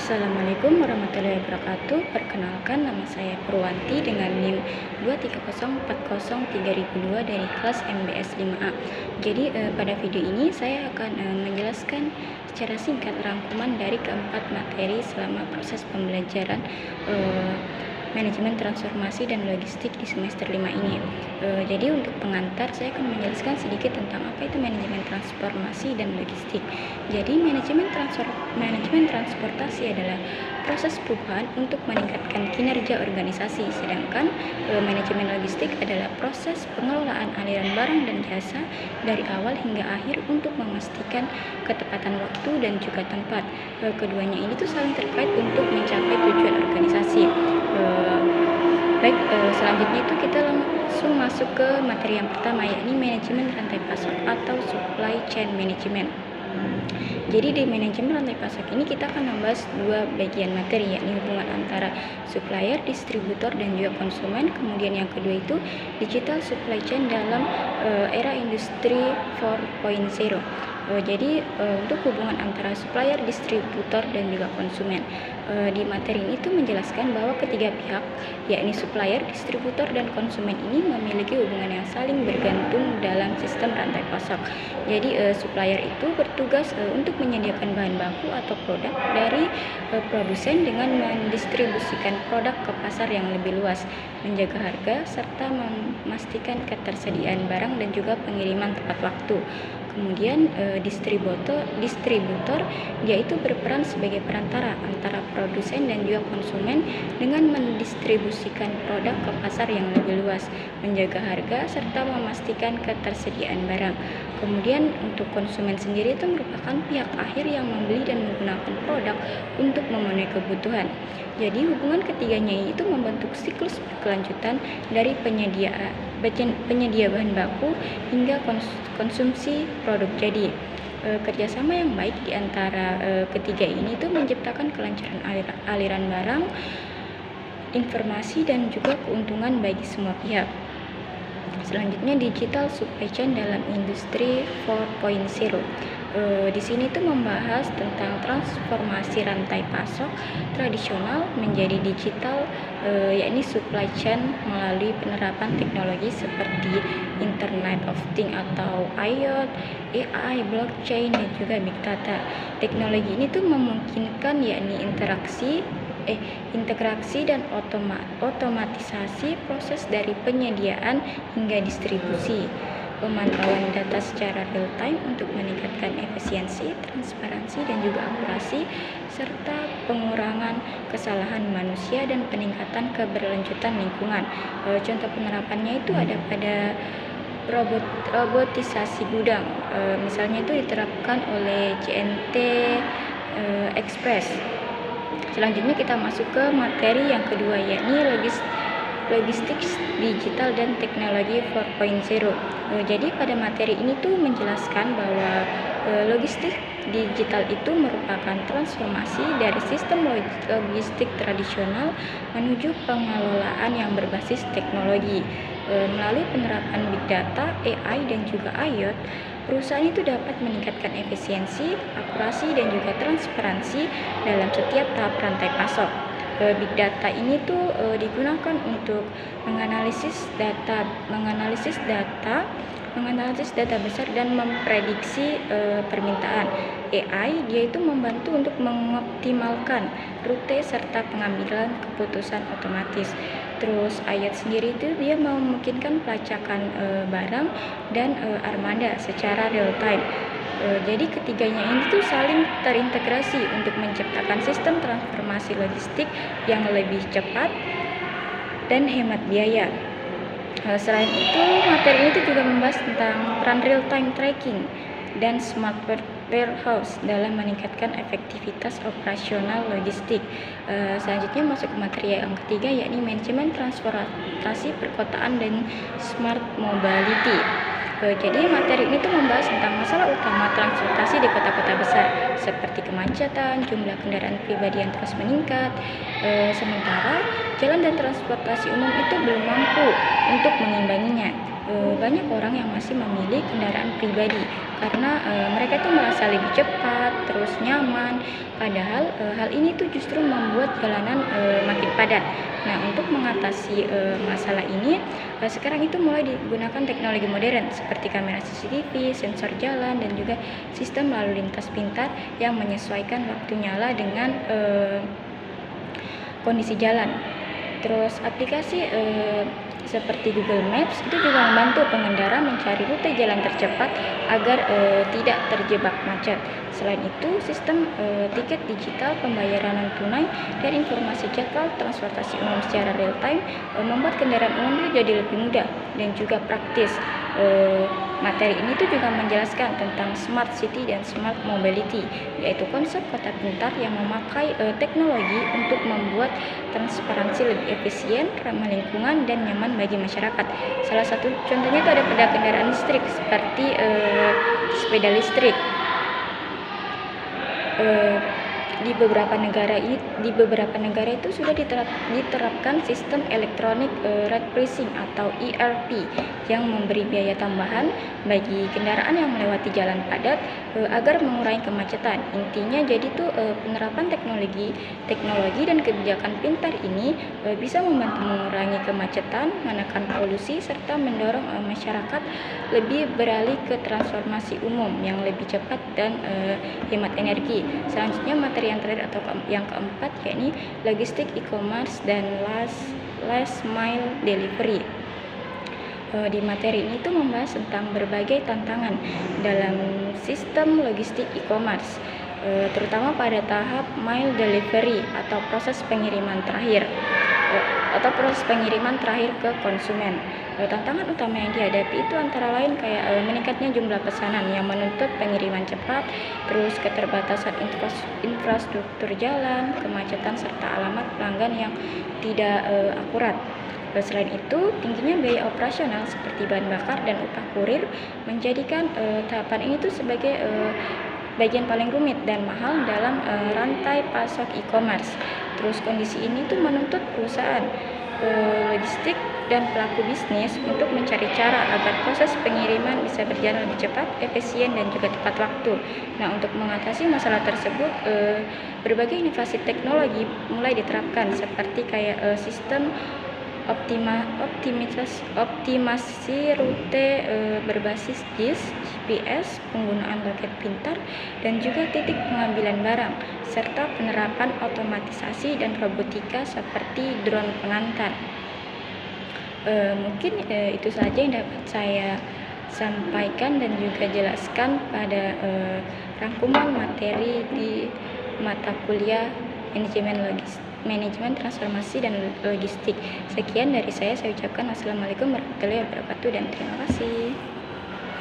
Assalamualaikum warahmatullahi wabarakatuh. Perkenalkan, nama saya Purwanti dengan NIM 230403002 dari kelas MBS 5A. Jadi pada video ini saya akan menjelaskan secara singkat rangkuman dari keempat materi selama proses pembelajaran manajemen transformasi dan logistik di semester 5 ini. Jadi untuk pengantar saya akan menjelaskan sedikit tentang apa itu manajemen transformasi dan logistik. Jadi manajemen transportasi adalah proses perubahan untuk meningkatkan kinerja organisasi, sedangkan manajemen logistik adalah proses pengelolaan aliran barang dan jasa dari awal hingga akhir untuk memastikan ketepatan waktu dan juga tempat. Keduanya ini tuh saling terkait untuk mencapai tujuan organisasi. Selanjutnya itu kita langsung masuk ke materi yang pertama, yakni manajemen rantai pasok atau supply chain management. Jadi di manajemen rantai pasok ini kita akan membahas dua bagian materi, yakni hubungan antara supplier, distributor, dan juga konsumen. Kemudian yang kedua itu digital supply chain dalam era industri 4.0. Jadi untuk hubungan antara supplier, distributor, dan juga konsumen, di materi ini tuh menjelaskan bahwa ketiga pihak, yakni supplier, distributor, dan konsumen ini memiliki hubungan yang saling bergantung dalam sistem rantai pasok. Jadi supplier itu bertugas untuk menyediakan bahan baku atau produk dari produsen dengan mendistribusikan produk ke pasar yang lebih luas, menjaga harga, serta memastikan ketersediaan barang dan juga pengiriman tepat waktu. Kemudian distributor dia itu berperan sebagai perantara antara produsen dan juga konsumen dengan mendistribusikan produk ke pasar yang lebih luas, menjaga harga, serta memastikan ketersediaan barang. Kemudian untuk konsumen sendiri itu merupakan pihak akhir yang membeli dan menggunakan produk untuk memenuhi kebutuhan. Jadi hubungan ketiganya itu membentuk siklus berkelanjutan dari penyedia bahan baku hingga konsumsi produk jadi. Kerjasama yang baik di antara ketiga ini itu menciptakan kelancaran aliran barang, informasi, dan juga keuntungan bagi semua pihak. Selanjutnya digital supply chain dalam industri 4.0. Di sini tuh membahas tentang transformasi rantai pasok tradisional menjadi digital, yakni supply chain melalui penerapan teknologi seperti Internet of Things atau IoT, AI, blockchain, dan juga big data. Teknologi ini tuh memungkinkan yakni integrasi dan otomatisasi proses dari penyediaan hingga distribusi, pemantauan data secara real time untuk meningkatkan efisiensi, transparansi, dan juga akurasi, serta pengurangan kesalahan manusia dan peningkatan keberlanjutan lingkungan. Contoh penerapannya itu ada pada robotisasi gudang, misalnya itu diterapkan oleh JNT Express. Selanjutnya kita masuk ke materi yang kedua, yakni logistik digital dan teknologi 4.0. Jadi pada materi ini tuh menjelaskan bahwa logistik digital itu merupakan transformasi dari sistem logistik tradisional menuju pengelolaan yang berbasis teknologi. Melalui penerapan big data, AI, dan juga IoT, perusahaan itu dapat meningkatkan efisiensi, akurasi, dan juga transparansi dalam setiap tahap rantai pasok. Big data ini tuh digunakan untuk menganalisis data besar dan memprediksi permintaan. AI dia itu membantu untuk mengoptimalkan rute serta pengambilan keputusan otomatis. Terus IoT sendiri itu dia memungkinkan pelacakan barang dan armada secara real time. Jadi ketiganya ini tuh saling terintegrasi untuk menciptakan sistem transformasi logistik yang lebih cepat dan hemat biaya. Selain itu, materi ini tuh juga membahas tentang peran real time tracking dan smart warehouse dalam meningkatkan efektivitas operasional logistik. Selanjutnya masuk ke materi yang ketiga, yakni manajemen transportasi perkotaan dan smart mobility. Jadi materi ini tuh membahas tentang masalah utama transportasi di kota-kota besar seperti kemacetan, jumlah kendaraan pribadi yang terus meningkat, sementara jalan dan transportasi umum itu belum mampu untuk mengimbanginya. banyak orang yang masih memilih kendaraan pribadi karena mereka tuh merasa lebih cepat, terus nyaman. Padahal hal ini tuh justru membuat jalanan makin padat. Nah, untuk mengatasi masalah ini, sekarang itu mulai digunakan teknologi modern seperti kamera CCTV, sensor jalan, dan juga sistem lalu lintas pintar yang menyesuaikan waktu nyala dengan kondisi jalan. Terus aplikasi seperti Google Maps itu juga membantu pengendara mencari rute jalan tercepat agar tidak terjebak macet. Selain itu, sistem tiket digital, pembayaran non tunai, dan informasi jadwal transportasi umum secara real time membuat kendaraan umum itu jadi lebih mudah dan juga praktis. Materi ini tuh juga menjelaskan tentang smart city dan smart mobility, yaitu konsep kota pintar yang memakai teknologi untuk membuat transparansi lebih efisien, ramah lingkungan, dan nyaman bagi masyarakat. Salah satu contohnya itu ada pada kendaraan listrik seperti sepeda listrik. Di beberapa negara itu sudah diterapkan sistem elektronik road pricing atau ERP yang memberi biaya tambahan bagi kendaraan yang melewati jalan padat agar mengurangi kemacetan. Intinya jadi tuh penerapan teknologi dan kebijakan pintar ini bisa membantu mengurangi kemacetan, menekan polusi, serta mendorong masyarakat lebih beralih ke transformasi umum yang lebih cepat dan hemat energi. Selanjutnya materi yang terakhir atau yang keempat yakni logistik e-commerce dan last mile delivery. Di materi ini tuh membahas tentang berbagai tantangan dalam sistem logistik e-commerce, terutama pada tahap mile delivery atau proses pengiriman terakhir ke konsumen. Tantangan utama yang dihadapi itu antara lain kayak meningkatnya jumlah pesanan yang menuntut pengiriman cepat, terus keterbatasan infrastruktur jalan, kemacetan, serta alamat pelanggan yang tidak akurat. Selain itu, tingginya biaya operasional seperti bahan bakar dan upah kurir menjadikan tahapan ini tuh sebagai bagian paling rumit dan mahal dalam rantai pasok e-commerce. Terus kondisi ini tuh menuntut perusahaan logistik dan pelaku bisnis untuk mencari cara agar proses pengiriman bisa berjalan lebih cepat, efisien, dan juga tepat waktu. Nah, untuk mengatasi masalah tersebut, berbagai inovasi teknologi mulai diterapkan seperti kayak sistem optimasi rute berbasis JIS, GPS, penggunaan loket pintar, dan juga titik pengambilan barang, serta penerapan otomatisasi dan robotika seperti drone pengantar. Mungkin itu saja yang dapat saya sampaikan dan juga jelaskan pada rangkuman materi di mata kuliah manajemen transformasi dan logistik. Sekian dari saya ucapkan wassalamualaikum warahmatullahi wabarakatuh dan terima kasih.